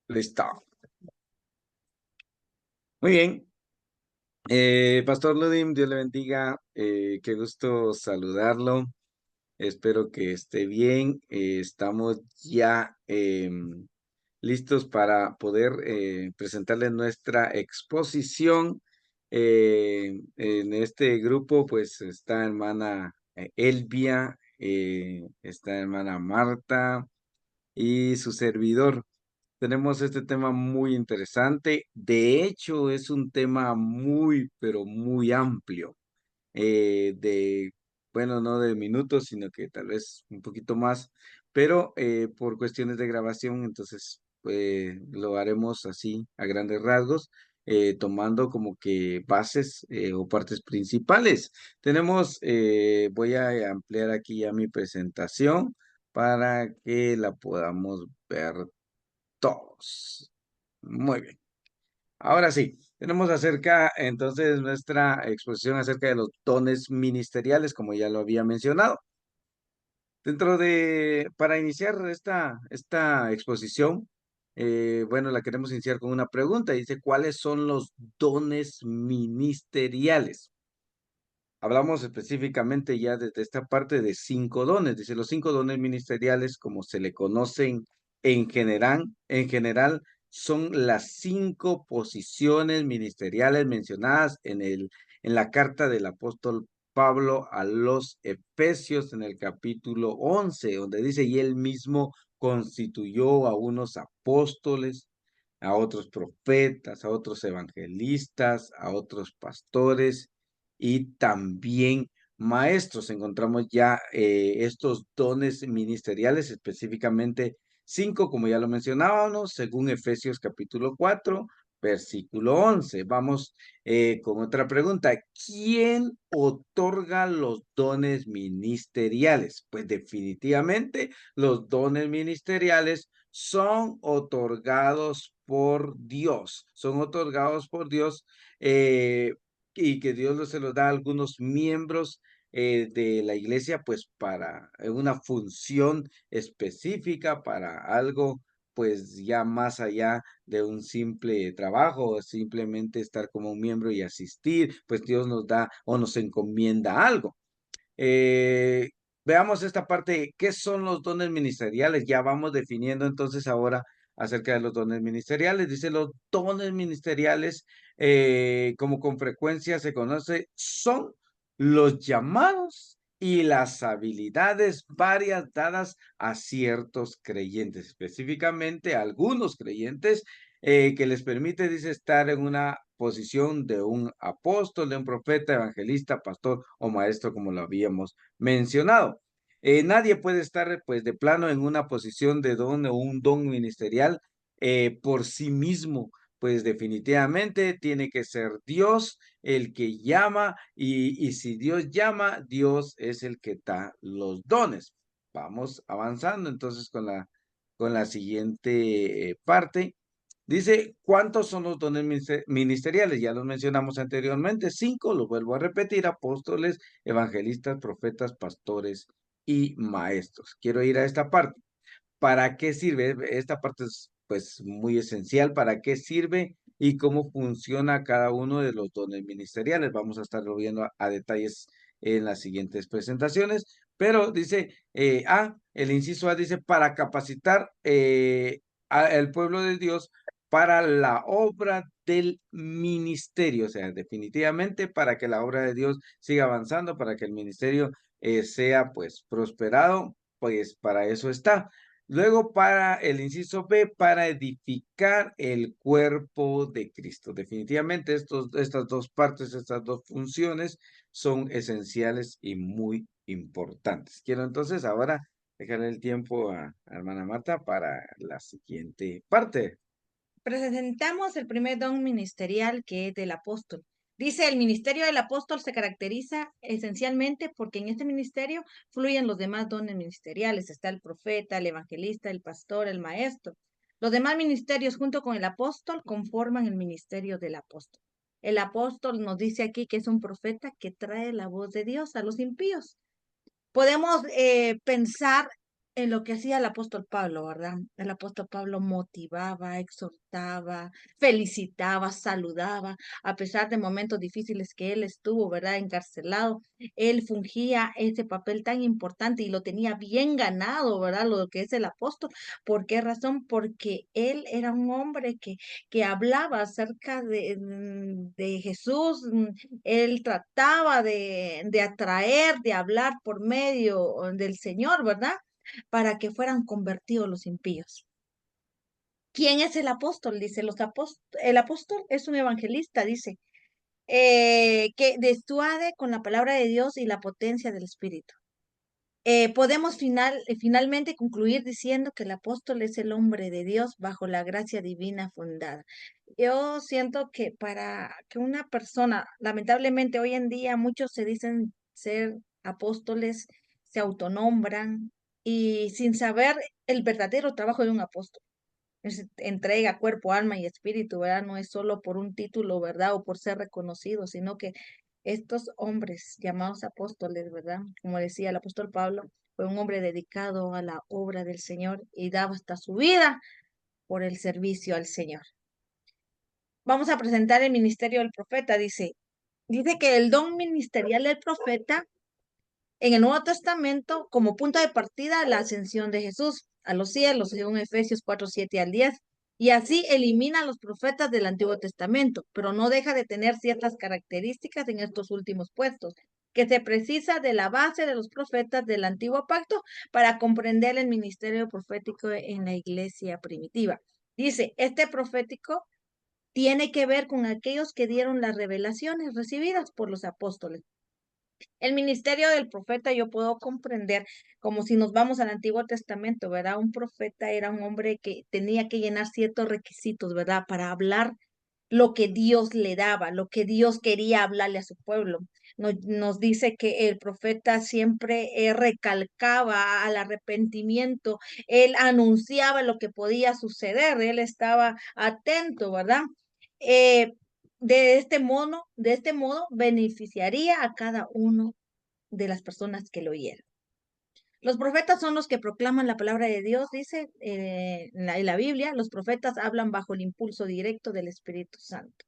Listo. Muy bien. Pastor Ludim, Dios le bendiga. Qué gusto saludarlo. Espero que esté bien. Estamos ya listos para poder presentarle nuestra exposición. En este grupo, pues, está hermana Elvia, está hermana Marta y su servidor. Tenemos este tema muy interesante. De hecho, es un tema muy, pero muy amplio. De, bueno, no de minutos, sino que tal vez un poquito más, pero por cuestiones de grabación, entonces lo haremos así a grandes rasgos, tomando como que bases o partes principales. Voy a ampliar aquí ya mi presentación para que la podamos ver todos. Muy bien. Ahora sí, tenemos entonces nuestra exposición acerca de los dones ministeriales, como ya lo había mencionado. Para iniciar esta exposición, bueno, la queremos iniciar con una pregunta. Dice, ¿cuáles son los dones ministeriales? Hablamos específicamente ya desde esta parte de 5 dones. Dice, los 5 dones ministeriales, como se le conocen en general, son las 5 posiciones ministeriales mencionadas en la carta del apóstol Pablo a los Efesios en el capítulo 11, donde dice, y él mismo constituyó a unos apóstoles, a otros profetas, a otros evangelistas, a otros pastores y también maestros. Encontramos ya estos dones ministeriales, específicamente 5, como ya lo mencionábamos, según Efesios capítulo 4, versículo 11. Vamos con otra pregunta. ¿Quién otorga los dones ministeriales? Pues definitivamente los dones ministeriales son otorgados por Dios. Son otorgados por Dios y que Dios se los da a algunos miembros de la iglesia, pues para una función específica, para algo, pues ya más allá de un simple trabajo, o simplemente estar como un miembro y asistir, pues Dios nos da o nos encomienda algo. Eh, Veamos esta parte, ¿qué son los dones ministeriales? Ya vamos definiendo entonces ahora acerca de los dones ministeriales. Dice, los dones ministeriales, como con frecuencia se conoce, son los llamados y las habilidades varias dadas a ciertos creyentes, específicamente a algunos creyentes, que les permite, dice, estar en una posición de un apóstol, de un profeta, evangelista, pastor o maestro, como lo habíamos mencionado. Nadie puede estar, pues, de plano en una posición de don o un don ministerial por sí mismo. Pues definitivamente tiene que ser Dios el que llama y si Dios llama, Dios es el que da los dones. Vamos avanzando entonces con la siguiente parte. Dice, ¿cuántos son los dones ministeriales? Ya los mencionamos anteriormente, 5, lo vuelvo a repetir, apóstoles, evangelistas, profetas, pastores y maestros. Quiero ir a esta parte. ¿Para qué sirve? Esta parte es pues muy esencial. ¿Para qué sirve y cómo funciona cada uno de los dones ministeriales? Vamos a estarlo viendo a detalles en las siguientes presentaciones, pero dice, el inciso A dice, para capacitar al pueblo de Dios para la obra del ministerio, o sea, definitivamente para que la obra de Dios siga avanzando, para que el ministerio sea pues prosperado, pues para eso está. Luego para el inciso B, para edificar el cuerpo de Cristo. Definitivamente estas dos partes, estas dos funciones son esenciales y muy importantes. Quiero entonces ahora dejarle el tiempo a hermana Marta para la siguiente parte. Presentamos el primer don ministerial, que es del apóstol. Dice, el ministerio del apóstol se caracteriza esencialmente porque en este ministerio fluyen los demás dones ministeriales. Está el profeta, el evangelista, el pastor, el maestro. Los demás ministerios junto con el apóstol conforman el ministerio del apóstol. El apóstol nos dice aquí que es un profeta que trae la voz de Dios a los impíos. Podemos pensar en lo que hacía el apóstol Pablo, ¿verdad? El apóstol Pablo motivaba, exhortaba, felicitaba, saludaba, a pesar de momentos difíciles que él estuvo, ¿verdad? Encarcelado, él fungía ese papel tan importante y lo tenía bien ganado, ¿verdad? Lo que es el apóstol. ¿Por qué razón? Porque él era un hombre que hablaba acerca de Jesús, él trataba de atraer, de hablar por medio del Señor, ¿verdad? Para que fueran convertidos los impíos. ¿Quién es el apóstol? Dice, el apóstol es un evangelista, dice, que destuade con la palabra de Dios y la potencia del Espíritu. Podemos finalmente concluir diciendo que el apóstol es el hombre de Dios bajo la gracia divina fundada. Yo siento que para que una persona, lamentablemente hoy en día muchos se dicen ser apóstoles, se autonombran y sin saber el verdadero trabajo de un apóstol. Entrega cuerpo, alma y espíritu, ¿verdad? No es solo por un título, ¿verdad? O por ser reconocido, sino que estos hombres llamados apóstoles, ¿verdad? Como decía el apóstol Pablo, fue un hombre dedicado a la obra del Señor y daba hasta su vida por el servicio al Señor. Vamos a presentar el ministerio del profeta, dice que el don ministerial del profeta en el Nuevo Testamento como punto de partida la ascensión de Jesús a los cielos, según Efesios 4, 7 al 10. Y así elimina a los profetas del Antiguo Testamento, pero no deja de tener ciertas características en estos últimos puestos, que se precisa de la base de los profetas del Antiguo Pacto para comprender el ministerio profético en la iglesia primitiva. Dice, este profético tiene que ver con aquellos que dieron las revelaciones recibidas por los apóstoles. El ministerio del profeta yo puedo comprender como si nos vamos al Antiguo Testamento, ¿verdad? Un profeta era un hombre que tenía que llenar ciertos requisitos, ¿verdad? Para hablar lo que Dios le daba, lo que Dios quería hablarle a su pueblo. Nos dice que el profeta siempre recalcaba al arrepentimiento, él anunciaba lo que podía suceder, él estaba atento, ¿verdad? Eh, de este modo beneficiaría a cada uno de las personas que lo oyeron. Los profetas son los que proclaman la palabra de Dios, dice en la Biblia. Los profetas hablan bajo el impulso directo del Espíritu Santo.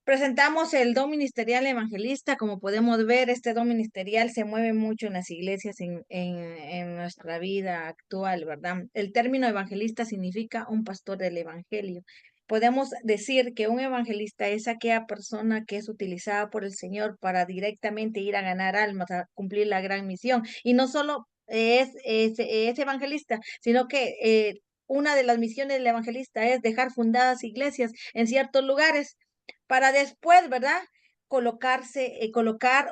Presentamos el don ministerial evangelista. Como podemos ver, este don ministerial se mueve mucho en las iglesias en nuestra vida actual, ¿verdad? El término evangelista significa un pastor del evangelio. Podemos decir que un evangelista es aquella persona que es utilizada por el Señor para directamente ir a ganar almas, a cumplir la gran misión. Y no solo es evangelista, sino que una de las misiones del evangelista es dejar fundadas iglesias en ciertos lugares para después, ¿verdad? Colocar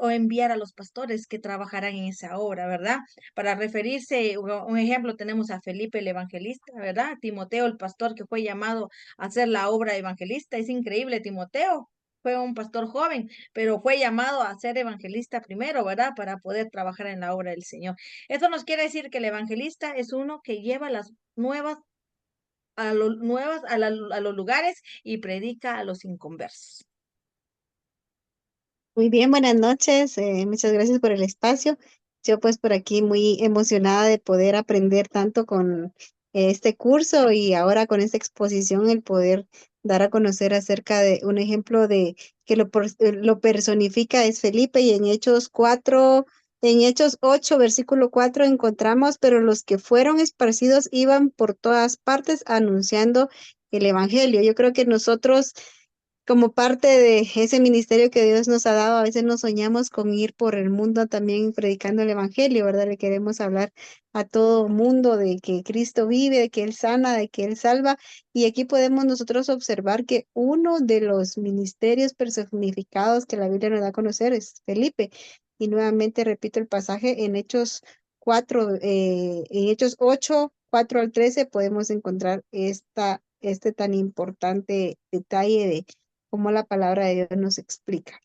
o enviar a los pastores que trabajarán en esa obra, ¿verdad? Para referirse, un ejemplo, tenemos a Felipe el evangelista, ¿verdad? Timoteo el pastor que fue llamado a hacer la obra evangelista. Es increíble, Timoteo fue un pastor joven, pero fue llamado a ser evangelista primero, ¿verdad? Para poder trabajar en la obra del Señor. Esto nos quiere decir que el evangelista es uno que lleva las nuevas a los lugares y predica a los inconversos. Muy bien, buenas noches. Muchas gracias por el espacio. Yo pues por aquí muy emocionada de poder aprender tanto con este curso y ahora con esta exposición el poder dar a conocer acerca de un ejemplo de que lo personifica es Felipe y en Hechos 8, versículo 4 encontramos, pero los que fueron esparcidos iban por todas partes anunciando el evangelio. Yo creo que nosotros como parte de ese ministerio que Dios nos ha dado, a veces nos soñamos con ir por el mundo también predicando el evangelio, ¿verdad? Le queremos hablar a todo mundo de que Cristo vive, de que Él sana, de que Él salva. Y aquí podemos nosotros observar que uno de los ministerios personificados que la Biblia nos da a conocer es Felipe. Y nuevamente repito el pasaje en Hechos 4, en Hechos 8, 4 al 13, podemos encontrar este tan importante detalle de como la palabra de Dios nos explica.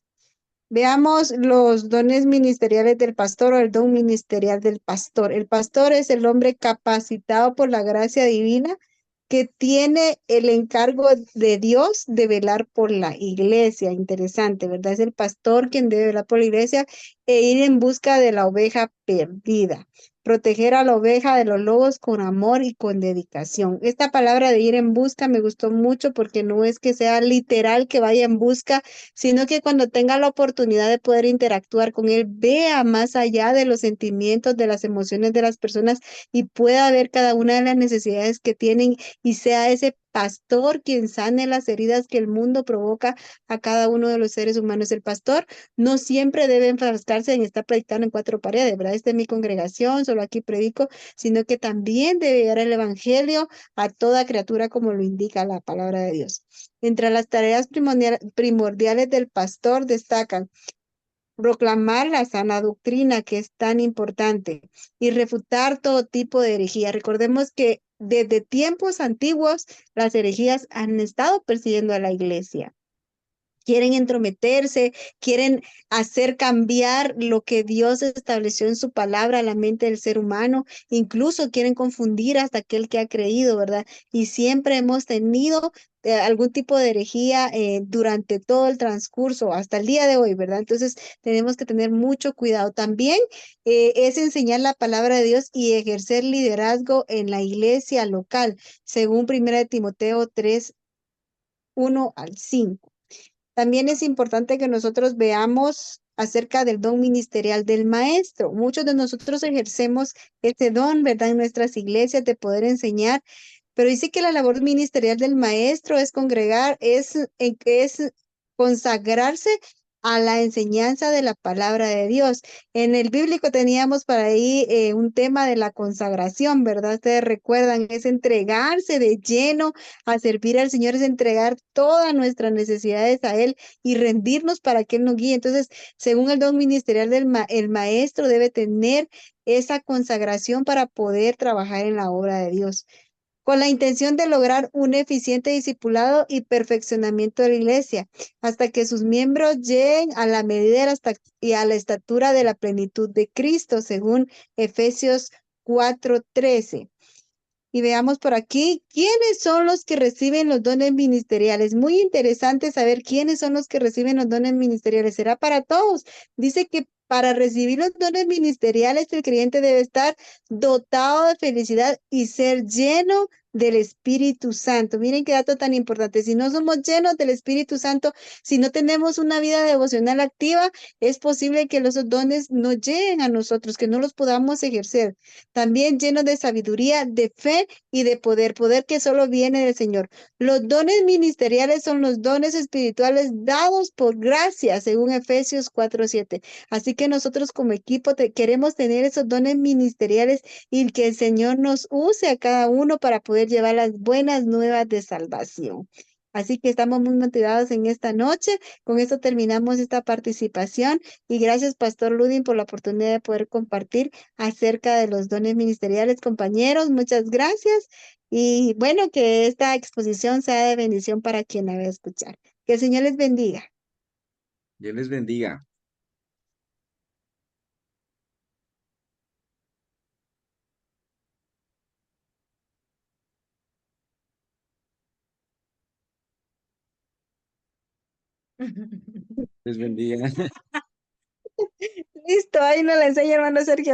Veamos los dones ministeriales del pastor o el don ministerial del pastor. El pastor es el hombre capacitado por la gracia divina que tiene el encargo de Dios de velar por la iglesia. Interesante, ¿verdad? Es el pastor quien debe velar por la iglesia e ir en busca de la oveja perdida. proteger a la oveja de los lobos con amor y con dedicación. Esta palabra de ir en busca me gustó mucho porque no es que sea literal que vaya en busca, sino que cuando tenga la oportunidad de poder interactuar con él, vea más allá de los sentimientos, de las emociones de las personas y pueda ver cada una de las necesidades que tienen y sea ese pastor quien sane las heridas que el mundo provoca a cada uno de los seres humanos. El pastor no siempre debe enfrascarse en estar predicando en cuatro paredes, ¿verdad? Esta es mi congregación, solo aquí predico, sino que también debe llevar el evangelio a toda criatura como lo indica la palabra de Dios. Entre las tareas primordiales del pastor destacan proclamar la sana doctrina, que es tan importante, y refutar todo tipo de herejía. Recordemos que desde tiempos antiguos las herejías han estado persiguiendo a la iglesia. Quieren entrometerse, quieren hacer cambiar lo que Dios estableció en su palabra a la mente del ser humano, incluso quieren confundir hasta aquel que ha creído, ¿verdad? Y siempre hemos tenido algún tipo de herejía durante todo el transcurso, hasta el día de hoy, ¿verdad? Entonces tenemos que tener mucho cuidado. También es enseñar la palabra de Dios y ejercer liderazgo en la iglesia local, según 1 Timoteo 3, 1 al 5. También es importante que nosotros veamos acerca del don ministerial del maestro. Muchos de nosotros ejercemos ese don, ¿verdad? En nuestras iglesias de poder enseñar, pero dice que la labor ministerial del maestro es congregar, es consagrarse a la enseñanza de la palabra de Dios. En el bíblico teníamos para ahí un tema de la consagración, ¿verdad? Ustedes recuerdan, es entregarse de lleno a servir al Señor, es entregar todas nuestras necesidades a Él y rendirnos para que Él nos guíe. Entonces, según el don ministerial el maestro debe tener esa consagración para poder trabajar en la obra de Dios con la intención de lograr un eficiente discipulado y perfeccionamiento de la iglesia, hasta que sus miembros lleguen a la medida y a la estatura de la plenitud de Cristo, según Efesios 4:13. Y veamos por aquí, ¿quiénes son los que reciben los dones ministeriales? Muy interesante saber quiénes son los que reciben los dones ministeriales. ¿Será para todos? Dice que para recibir los dones ministeriales el creyente debe estar dotado de felicidad y ser lleno del Espíritu Santo. Miren qué dato tan importante. Si no somos llenos del Espíritu Santo, si no tenemos una vida devocional activa, es posible que los dones no lleguen a nosotros, que no los podamos ejercer. También llenos de sabiduría, de fe y de poder, poder que solo viene del Señor. Los dones ministeriales son los dones espirituales dados por gracia, según Efesios 4:7. Así que nosotros como equipo queremos tener esos dones ministeriales y que el Señor nos use a cada uno para poder llevar las buenas nuevas de salvación. Así que estamos muy motivados en esta noche. Con esto terminamos esta participación y gracias, Pastor Ludin, por la oportunidad de poder compartir acerca de los dones ministeriales, compañeros. Muchas gracias. Y bueno, que esta exposición sea de bendición para quien la va a escuchar. Que el Señor les bendiga. Dios les bendiga. Les bendiga. Listo, ahí nos la enseña hermano Sergio.